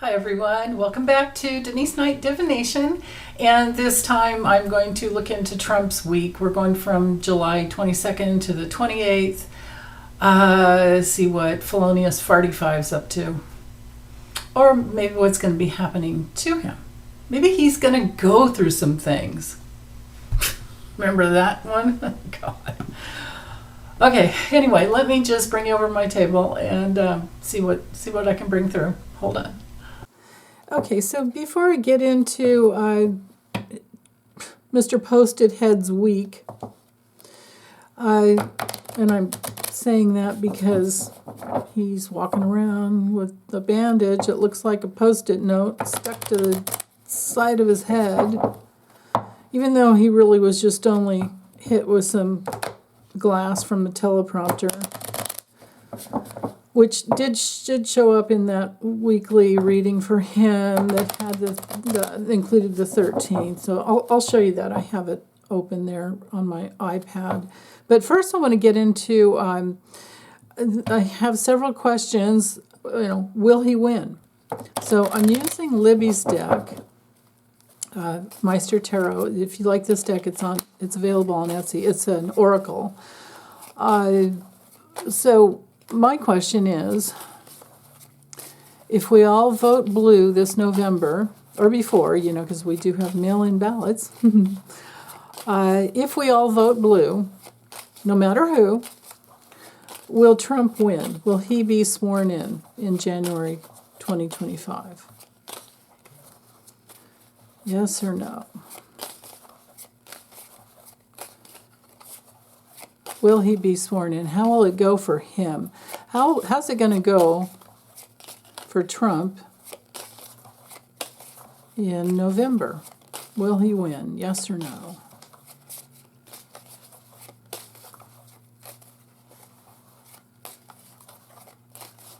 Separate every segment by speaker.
Speaker 1: Hi everyone, welcome back to Denise Knight-Divination, and this time I'm going to look into Trump's week. We're going from July 22nd to the 28th. See what Felonious Farty Five's up to, or maybe what's going to be happening to him. Maybe he's going to go through some things. Remember that one? God. Okay, anyway, let me just bring you over my table and see what I can bring through. Hold on. Okay, so before I get into Mr. Posted Head's week, and I'm saying that because he's walking around with a bandage. It looks like a Post-it note stuck to the side of his head, even though he really was just only hit with some glass from the teleprompter, which should show up in that weekly reading for him that had included the 13th. So I'll show you that. I have it open there on my iPad. But first I want to get into, I have several questions. Will he win? So I'm using Libby's deck, Meister Tarot. If you like this deck, it's available on Etsy. It's an oracle. So my question is, if we all vote blue this November, or before, because we do have mail-in ballots, if we all vote blue, no matter who, will Trump win? Will he be sworn in January 2025? Yes or no? Will he be sworn in? How will it go for him? How's it going to go for Trump in November? Will he win? Yes or no?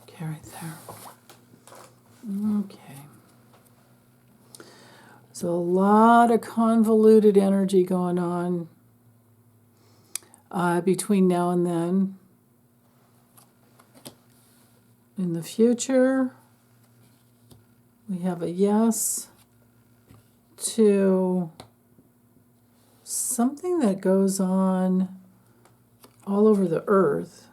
Speaker 1: Okay, right there. Okay. So a lot of convoluted energy going on between now and then. In the future, we have a yes to something that goes on all over the earth.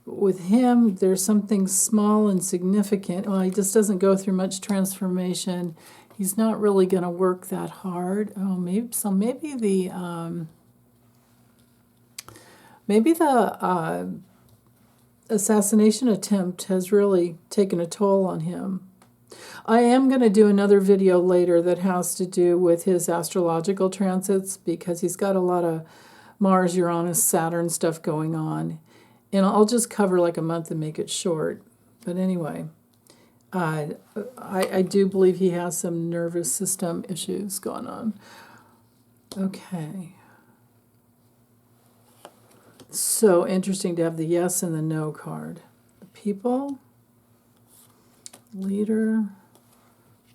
Speaker 1: With him, there's something small and significant. Well, he just doesn't go through much transformation. He's not really going to work that hard. Oh, maybe the assassination attempt has really taken a toll on him. I am going to do another video later that has to do with his astrological transits, because he's got a lot of Mars, Uranus, Saturn stuff going on. And I'll just cover like a month and make it short. But anyway, I do believe he has some nervous system issues going on. Okay. So interesting to have the yes and the no card. The people, leader,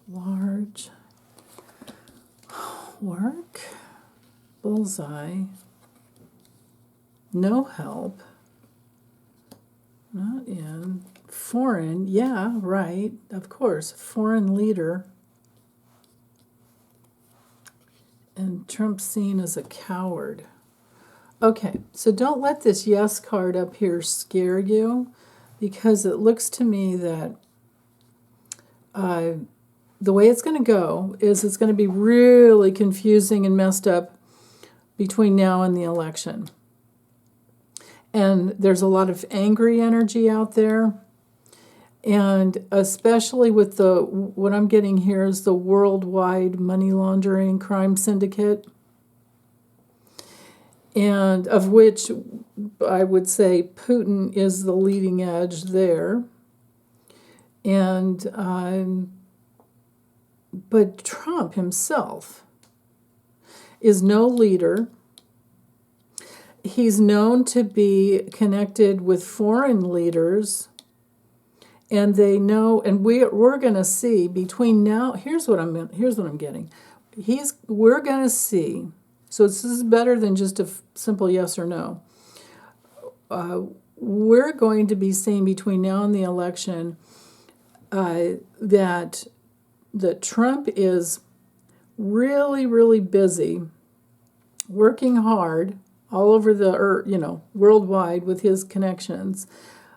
Speaker 1: large, work, bullseye, no help, not in, foreign, yeah, right, of course, foreign leader, and Trump seen as a coward. Okay, so don't let this yes card up here scare you, because it looks to me that the way it's going to go is it's going to be really confusing and messed up between now and the election. And there's a lot of angry energy out there, and especially with what I'm getting here is the worldwide money laundering crime syndicate, and of which I would say Putin is the leading edge there. And but Trump himself is no leader. He's known to be connected with foreign leaders, and they know, and we're going to see between now. Here's what I'm getting. We're going to see. So this is better than just a simple yes or no. we're going to be seeing between now and the election that Trump is really, really busy working hard all over the earth, worldwide with his connections.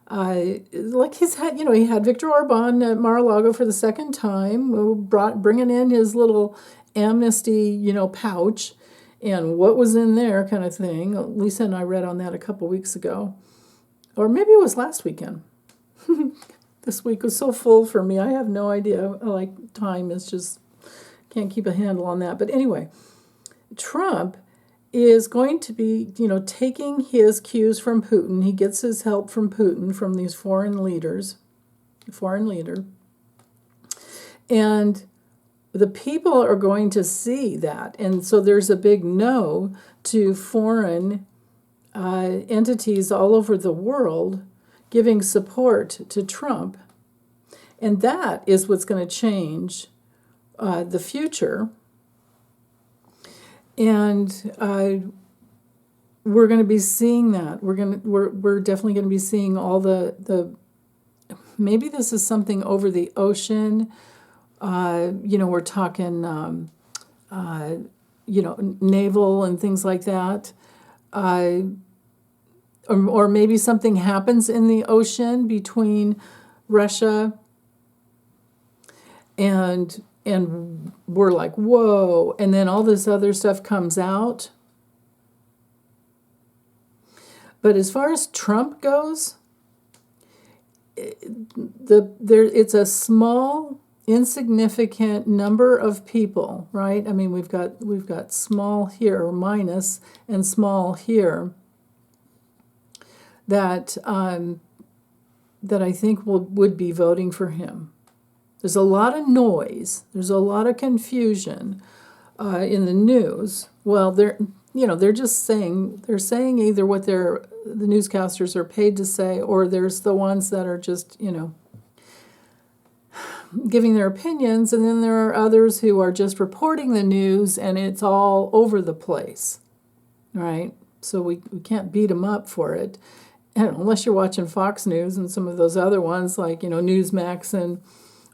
Speaker 1: Like he's had, he had Viktor Orban at Mar-a-Lago for the second time, bringing in his little amnesty, pouch, and what was in there kind of thing. Lisa and I read on that a couple weeks ago. Or maybe it was last weekend. This week was so full for me. I have no idea. Like, time is just, can't keep a handle on that. But anyway, Trump is going to be, taking his cues from Putin. He gets his help from Putin, from these foreign leader. And the people are going to see that. And so there's a big no to foreign entities all over the world giving support to Trump. And that is what's going to change the future. And we're going to be seeing that. We're definitely going to be seeing all the maybe this is something over the ocean. We're talking naval and things like that. Or maybe something happens in the ocean between Russia and we're like, whoa, and then all this other stuff comes out. But as far as Trump goes, it's a small, insignificant number of people, right? I mean, we've got small here, or minus, and small here, that I think would be voting for him. There's a lot of noise. There's a lot of confusion in the news. Well, they're just saying, either what the newscasters are paid to say, or there's the ones that are just, giving their opinions, and then there are others who are just reporting the news, and it's all over the place, right? So we can't beat them up for it, and unless you're watching Fox News and some of those other ones like Newsmax and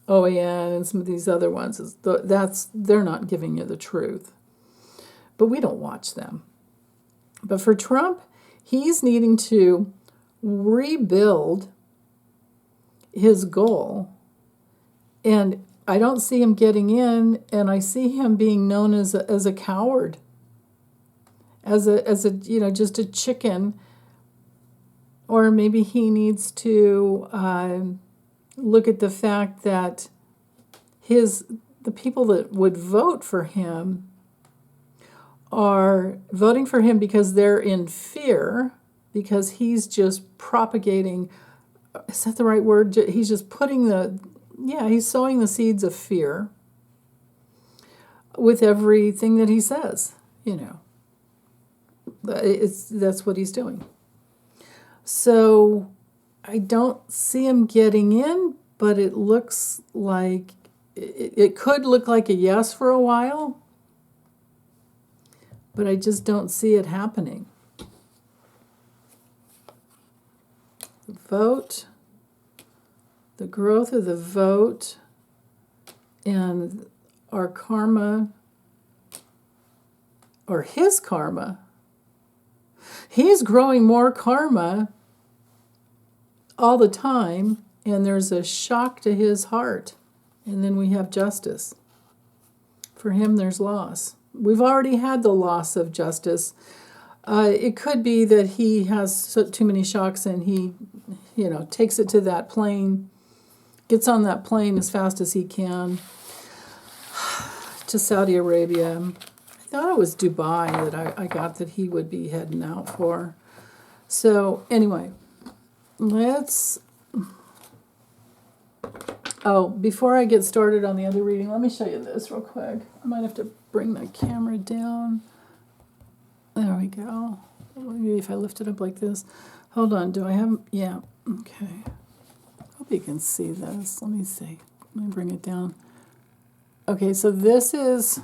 Speaker 1: OAN and some of these other ones. They're not giving you the truth, but we don't watch them. But for Trump, he's needing to rebuild his goal. And I don't see him getting in, and I see him being known as a coward, as a just a chicken. Or maybe he needs to look at the fact that the people that would vote for him are voting for him because they're in fear, because he's just propagating, is that the right word? He's just he's sowing the seeds of fear with everything that he says, that's what he's doing. So I don't see him getting in, but it looks like, it could look like a yes for a while, but I just don't see it happening. The vote, the growth of the vote, and our karma, or his karma. He's growing more karma all the time, and there's a shock to his heart. And then we have justice. For him, there's loss. We've already had the loss of justice. It could be that he has too many shocks, and he, takes it to that plane, gets on that plane as fast as he can to Saudi Arabia. I thought it was Dubai that I got that he would be heading out for. So anyway, before I get started on the other reading, let me show you this real quick. I might have to bring the camera down. There we go. Maybe if I lift it up like this. Hold on, do I have, yeah, okay. Hope you can see this. Let me see. Let me bring it down. Okay, so this is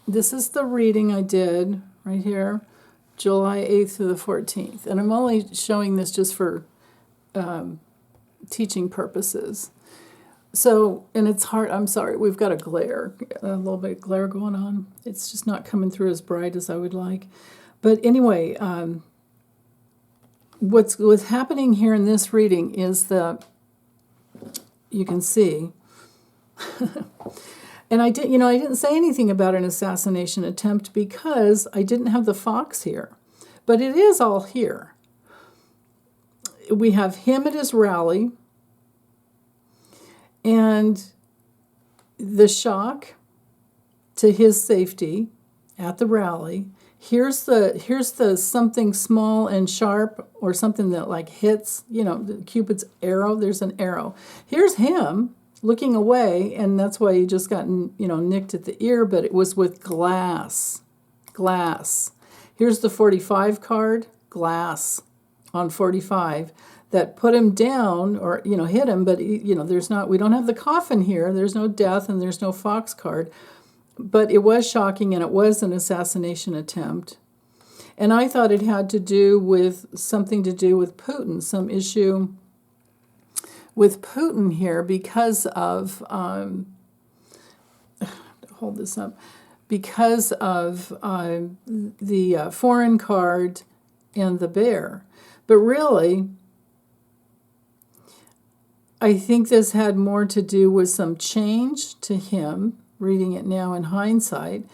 Speaker 1: the reading I did right here. July 8th to the 14th. And I'm only showing this just for teaching purposes. So, and it's hard, I'm sorry, we've got a little bit of glare going on. It's just not coming through as bright as I would like. But anyway, what's happening here in this reading is that you can see, and I didn't say anything about an assassination attempt because I didn't have the fox here. But it is all here. We have him at his rally, and the shock to his safety at the rally. Here's the something small and sharp, or something that like hits, Cupid's arrow. There's an arrow. Here's him looking away, and that's why he just got nicked at the ear, but it was with glass. Here's the 45 card, glass on 45. That put him down, or hit him, but we don't have the coffin here. There's no death, and there's no fox card. But it was shocking, and it was an assassination attempt. And I thought it had something to do with Putin, some issue with Putin here because of, hold this up, because of the foreign card and the bear. But really, I think this had more to do with some change to him, reading it now in hindsight.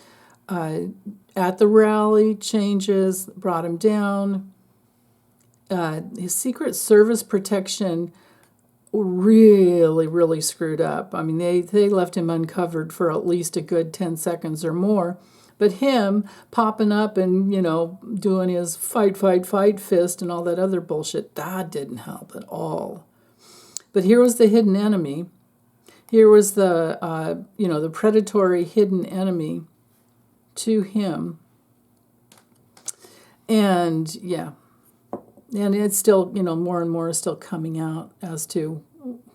Speaker 1: At the rally, changes brought him down. His Secret Service protection really, really screwed up. I mean, they left him uncovered for at least a good 10 seconds or more. But him popping up and, doing his fight fist and all that other bullshit, that didn't help at all. But here was the hidden enemy. Here was the predatory hidden enemy to him. And it's still, more and more is still coming out as to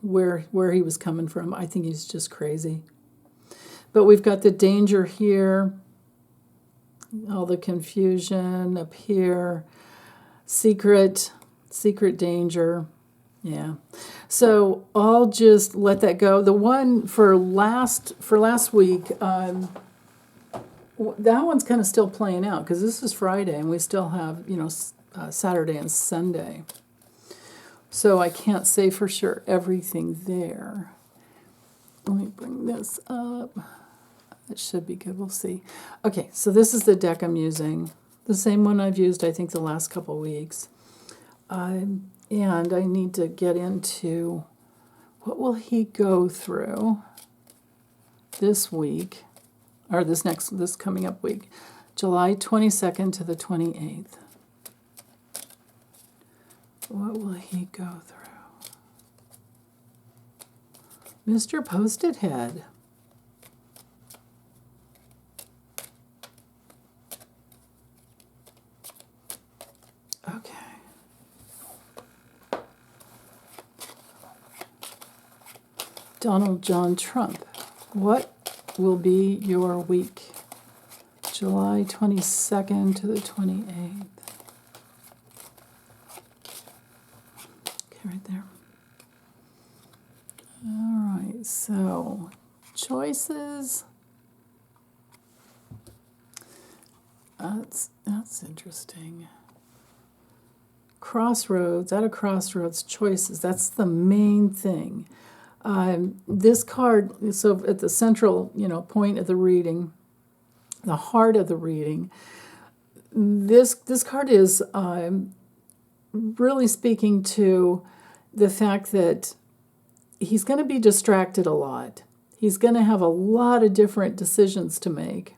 Speaker 1: where he was coming from. I think he's just crazy. But we've got the danger here, all the confusion up here, secret danger. Yeah. So I'll just let that go. The one for last week, that one's kind of still playing out because this is Friday and we still have, Saturday and Sunday. So I can't say for sure everything there. Let me bring this up. It should be good. We'll see. Okay, so this is the deck I'm using. The same one I've used, I think, the last couple weeks. And I need to get into what will he go through this week, or this coming up week, July 22nd to the 28th. What will he go through? Mr. Post-it Head. Okay. Donald John Trump. What will be your week? July 22nd to the 28th. Okay, right there. All right, so choices. That's interesting. Crossroads, at a crossroads, choices. That's the main thing. This card, so at the central, point of the reading, the heart of the reading, this card is really speaking to the fact that he's going to be distracted a lot. He's going to have a lot of different decisions to make.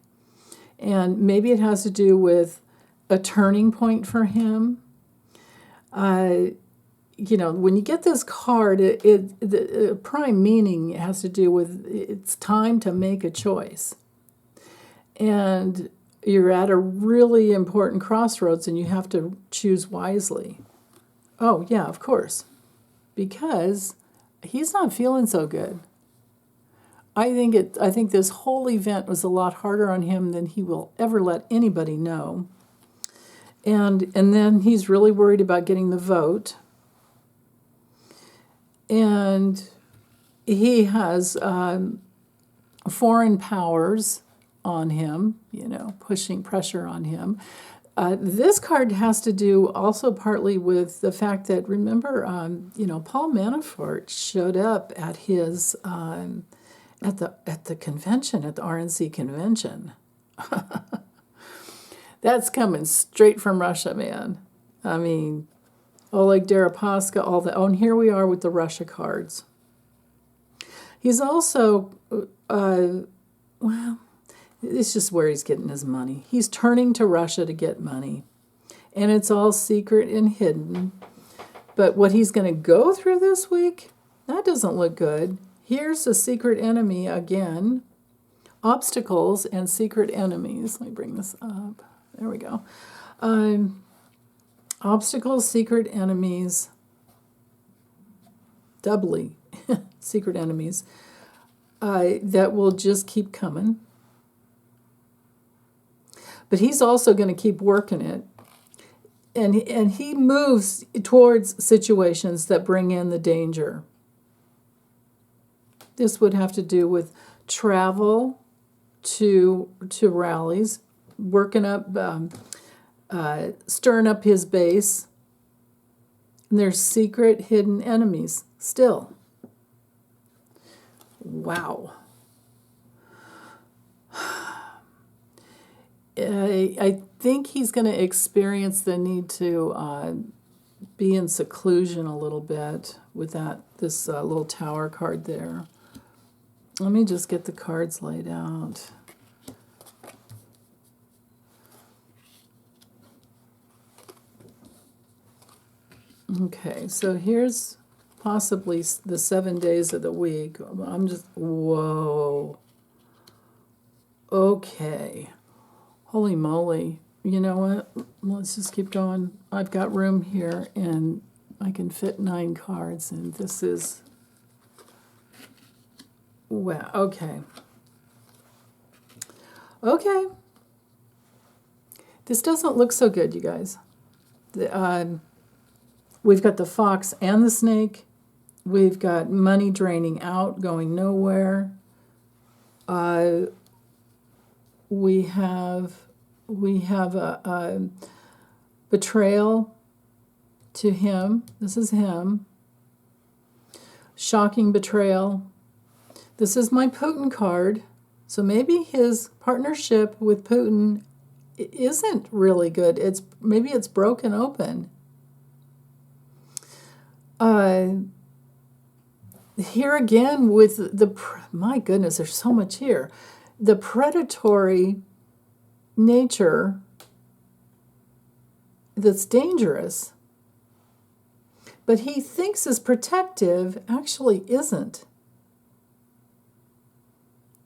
Speaker 1: And maybe it has to do with a turning point for him. When you get this card, the prime meaning has to do with it's time to make a choice. And you're at a really important crossroads and you have to choose wisely. Oh, yeah, of course. Because he's not feeling so good. I think this whole event was a lot harder on him than he will ever let anybody know. And then he's really worried about getting the vote. And he has foreign powers on him, pushing pressure on him. This card has to do also partly with the fact that, remember, Paul Manafort showed up at his at the convention, at the RNC convention. That's coming straight from Russia, man. I mean, Oleg Deripaska, and here we are with the Russia cards. He's also, it's just where he's getting his money. He's turning to Russia to get money. And it's all secret and hidden. But what he's going to go through this week, that doesn't look good. Here's a secret enemy again. Obstacles and secret enemies. Let me bring this up. There we go. Obstacles, secret enemies, doubly secret enemies that will just keep coming. But he's also going to keep working it. And he moves towards situations that bring in the danger. This would have to do with travel to rallies, working up, stirring up his base. And there's secret, hidden enemies still. Wow. I think he's going to experience the need to be in seclusion a little bit with this little tower card there. Let me just get the cards laid out. Okay, so here's possibly the 7 days of the week. I'm just, whoa. Okay. Holy moly. You know what? Let's just keep going. I've got room here, and I can fit 9 cards, and this is, wow, okay. Okay. This doesn't look so good, you guys. We've got the fox and the snake. We've got money draining out, going nowhere. We have a betrayal to him. This is him. Shocking betrayal. This is my Putin card. So maybe his partnership with Putin isn't really good. Maybe it's broken open. Here again with my goodness, there's so much here. The predatory nature that's dangerous, but he thinks is protective, actually isn't.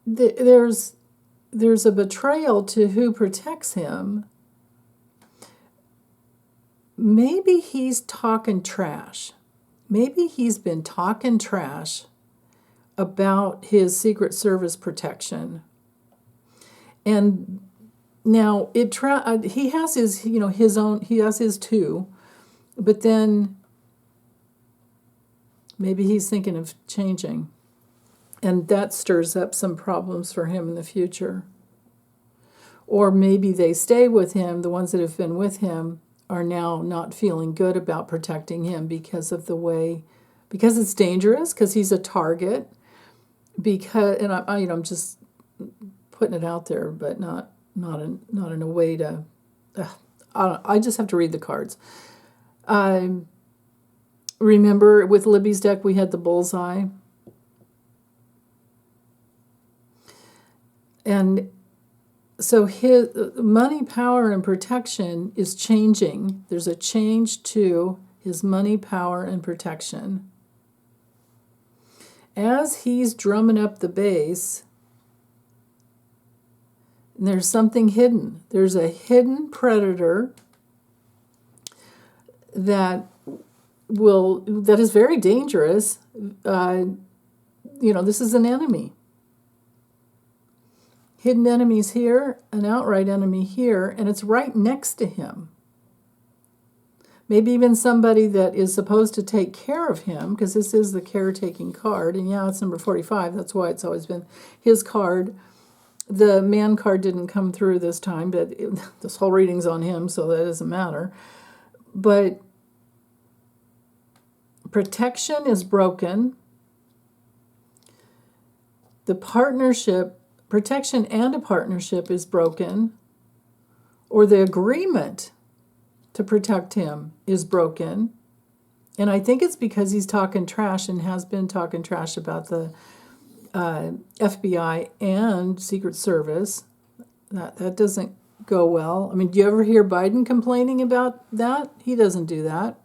Speaker 1: There's a betrayal to who protects him. Maybe he's talking trash. Maybe he's been talking trash about his Secret Service protection. And now he has his, his own, he has his too, but then maybe he's thinking of changing. And that stirs up some problems for him in the future. Or maybe they stay with him, the ones that have been with him are now not feeling good about protecting him because it's dangerous, because he's a target, and I'm just putting it out there, but not in a way to. I just have to read the cards. Remember, with Libby's deck, we had the bullseye, and so his money, power, and protection is changing. There's a change to his money, power, and protection. As he's drumming up the base, there's something hidden. There's a hidden predator that is very dangerous. This is an enemy. Hidden enemies here, an outright enemy here, and it's right next to him. maybe even somebody that is supposed to take care of him, because this is the caretaking card, and yeah, it's number 45, that's why it's always been his card. The man card didn't come through this time, but this whole reading's on him, so that doesn't matter. But protection is broken. The partnership, protection and a partnership is broken, or the agreement to protect him is broken. And I think it's because he's talking trash and has been talking trash about the FBI and Secret Service. That doesn't go well. I mean, do you ever hear Biden complaining about that? He doesn't do that.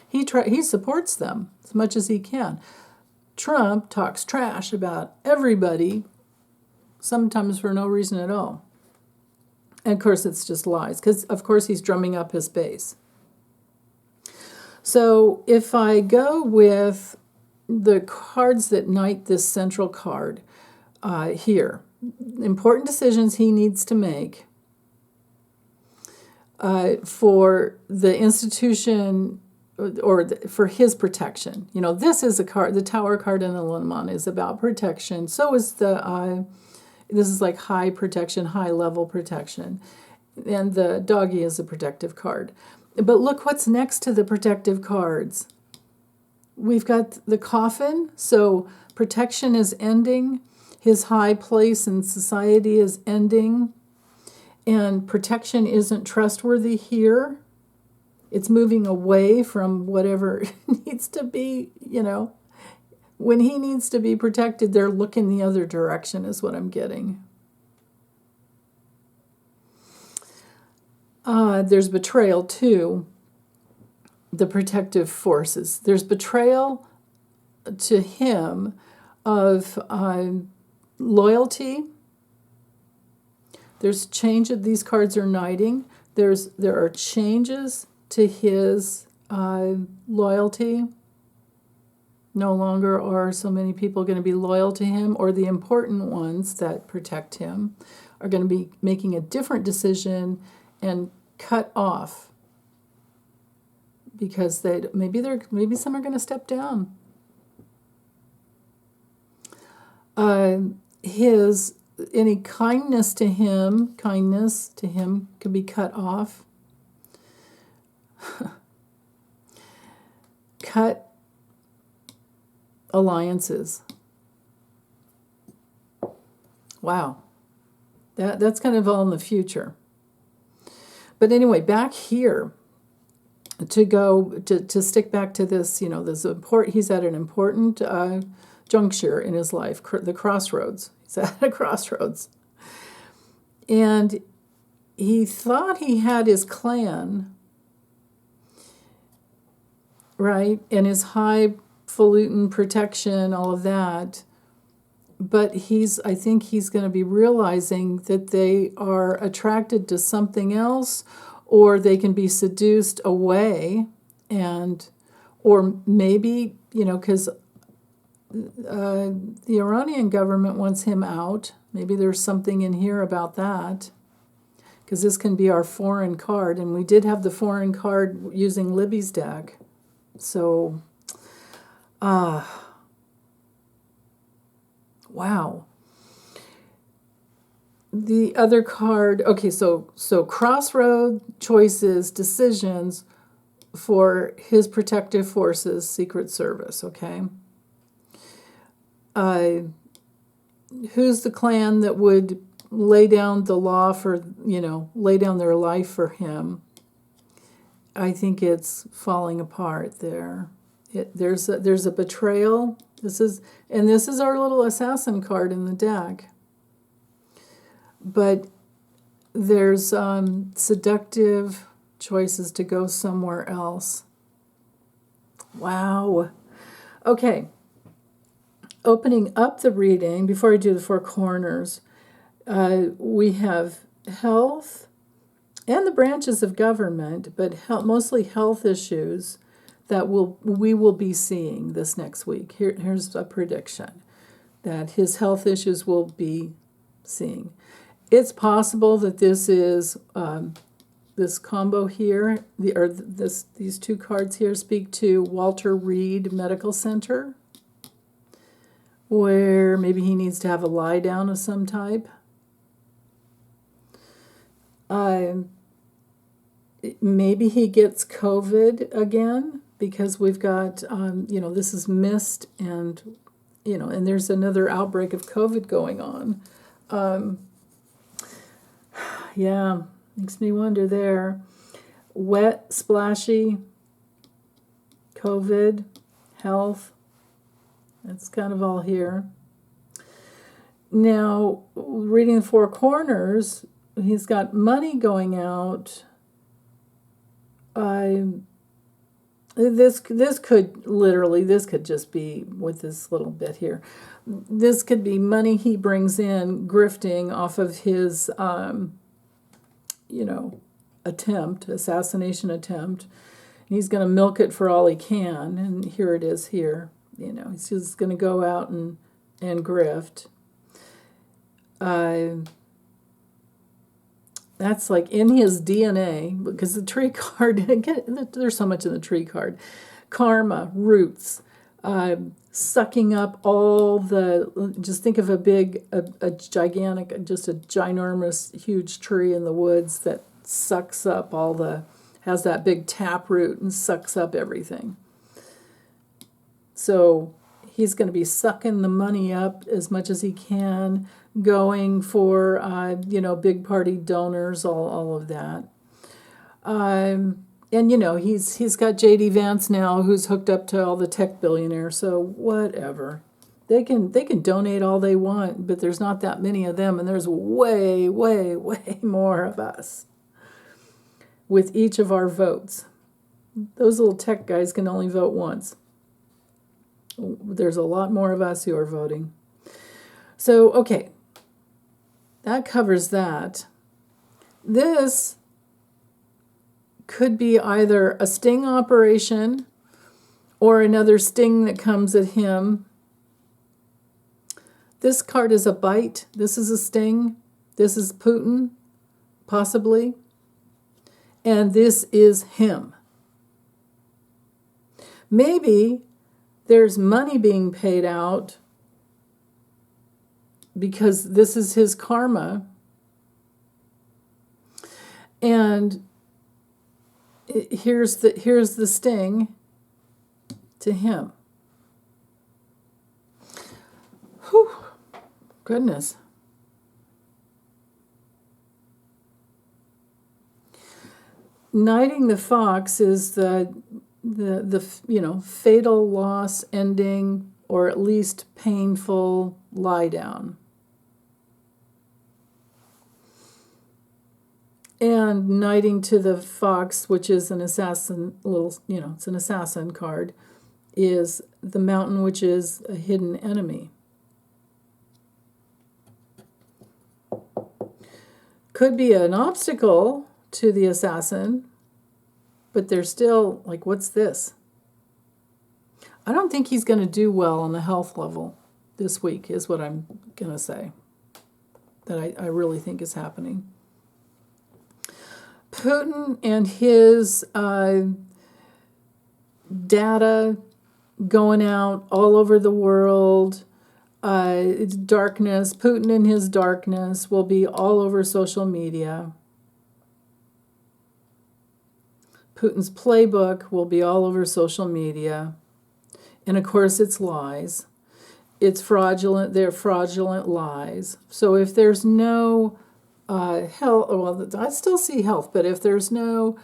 Speaker 1: He supports them as much as he can. Trump talks trash about everybody, sometimes for no reason at all. And of course, it's just lies, because of course he's drumming up his base. So if I go with the cards that knight this central card here, important decisions he needs to make for the institution or for his protection. You know, this is a card, the Tower card in the Lenormand is about protection. So is the, this is like high protection, high level protection. And the doggy is a protective card. But look what's next to the protective cards. We've got the coffin, so protection is ending. His high place in society is ending. And protection isn't trustworthy here. It's moving away from whatever needs to be, you know. When he needs to be protected, they're looking the other direction is what I'm getting. There's betrayal, too. The protective forces. There's betrayal to him of loyalty. There's change. These cards are knighting. There are changes to his loyalty. No longer are so many people going to be loyal to him, or the important ones that protect him are going to be making a different decision and cut off because maybe some are going to step down. Any kindness to him could be cut off. Cut alliances. Wow. That's kind of all in the future. But anyway, back here, to stick back to this, you know, he's at an important juncture in his life, the crossroads. He's at a crossroads. And he thought he had his clan, right, and his highfalutin protection, all of that. But I think he's going to be realizing that they are attracted to something else, or they can be seduced away, or maybe, you know, because the Iranian government wants him out. Maybe there's something in here about that, because this can be our foreign card, and we did have the foreign card using Libby's deck. So, wow. The other card, okay, so crossroad choices, decisions for his protective forces, Secret Service, okay? Who's the clan that would lay down the law for, you know, lay down their life for him? I think it's falling apart there. There's a betrayal. This is our little assassin card in the deck. But there's seductive choices to go somewhere else. Wow. Okay. Opening up the reading, before I do the four corners, we have health and the branches of government, but mostly health issues that we will be seeing this next week. Here's a prediction that his health issues will be seeing. It's possible that this is this combo here, these two cards here speak to Walter Reed Medical Center, where maybe he needs to have a lie down of some type. Maybe he gets COVID again, because we've got, this is missed, and, and there's another outbreak of COVID going on. Yeah, makes me wonder there. Wet, splashy, COVID, health. That's kind of all here. Now, reading the Four Corners, he's got money going out. This could just be with this little bit here. This could be money he brings in grifting off of his, assassination attempt. He's going to milk it for all he can, and here it is here. He's just going to go out and grift. That's like in his DNA, because the tree card, there's so much in the tree card. Karma, roots, sucking up all just think of a gigantic, just a ginormous, huge tree in the woods that sucks up has that big tap root and sucks up everything. So he's going to be sucking the money up as much as he can, going for, big party donors, all of that. And, he's got J.D. Vance now, who's hooked up to all the tech billionaires, so whatever. They can donate all they want, but there's not that many of them, and there's way, way, way more of us with each of our votes. Those little tech guys can only vote once. There's a lot more of us who are voting. So, okay, that covers that. This could be either a sting operation or another sting that comes at him. This card is a bite. This is a sting. This is Putin, possibly. And this is him. Maybe there's money being paid out because this is his karma. And here's the sting to him. Whew, goodness. Knighting the fox is the fatal loss ending, or at least painful lie down. And knighting to the fox, which is an assassin, it's an assassin card, is the mountain, which is a hidden enemy. Could be an obstacle to the assassin, but they're still like, what's this? I don't think he's going to do well on the health level this week, is what I'm going to say. That I really think is happening. Putin and his data going out all over the world, darkness, Putin and his darkness will be all over social media. Putin's playbook will be all over social media. And of course, it's lies. It's fraudulent. They're fraudulent lies. So if there's no health, well, I still see health, but if there's no,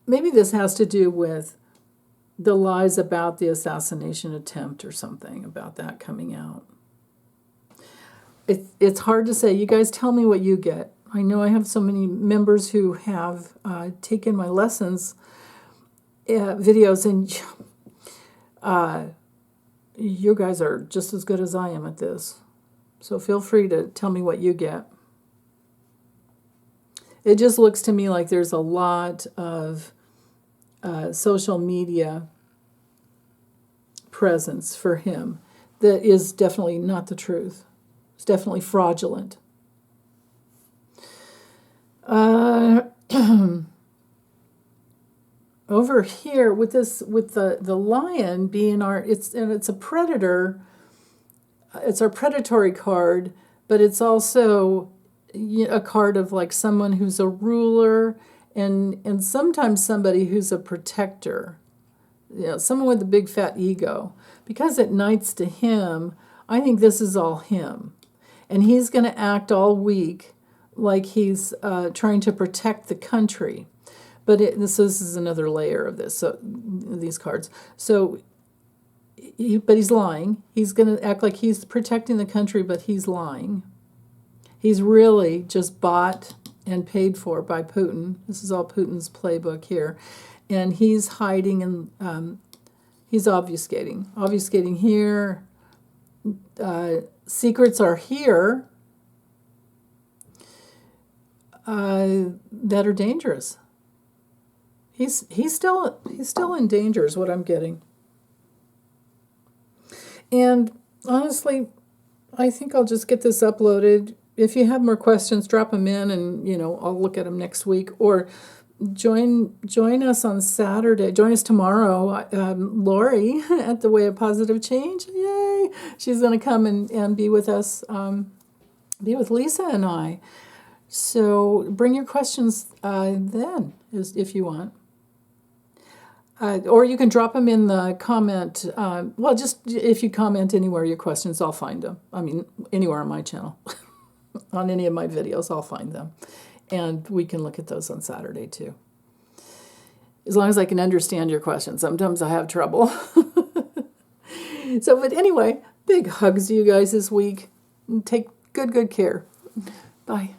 Speaker 1: maybe this has to do with the lies about the assassination attempt or something about that coming out. It's hard to say. You guys tell me what you get. I know I have so many members who have taken my lessons videos, and you guys are just as good as I am at this. So feel free to tell me what you get. It just looks to me like there's a lot of social media presence for him that is definitely not the truth. It's definitely fraudulent. over here with the lion being it's a predator. It's our predatory card, but it's also a card of like someone who's a ruler and sometimes somebody who's a protector. Someone with a big fat ego. Because it knights to him, I think this is all him. And he's going to act all week like he's trying to protect the country. But this is another layer of this. So these cards. So, but he's lying. He's going to act like he's protecting the country, but he's lying. He's really just bought and paid for by Putin. This is all Putin's playbook here. And he's hiding and he's obfuscating here. Secrets are here that are dangerous. He's still in danger is what I'm getting. And honestly, I think I'll just get this uploaded. If you have more questions, drop them in, and I'll look at them next week. Or join us on Saturday. Join us tomorrow. Lori at the Way of Positive Change. Yay! She's going to come and be with us. Be with Lisa and I. So bring your questions then, if you want. Or you can drop them in the comment. Just if you comment anywhere your questions, I'll find them. I mean, anywhere on my channel. On any of my videos, I'll find them. And we can look at those on Saturday, too. As long as I can understand your questions. Sometimes I have trouble. But anyway, big hugs to you guys this week. Take good care. Bye.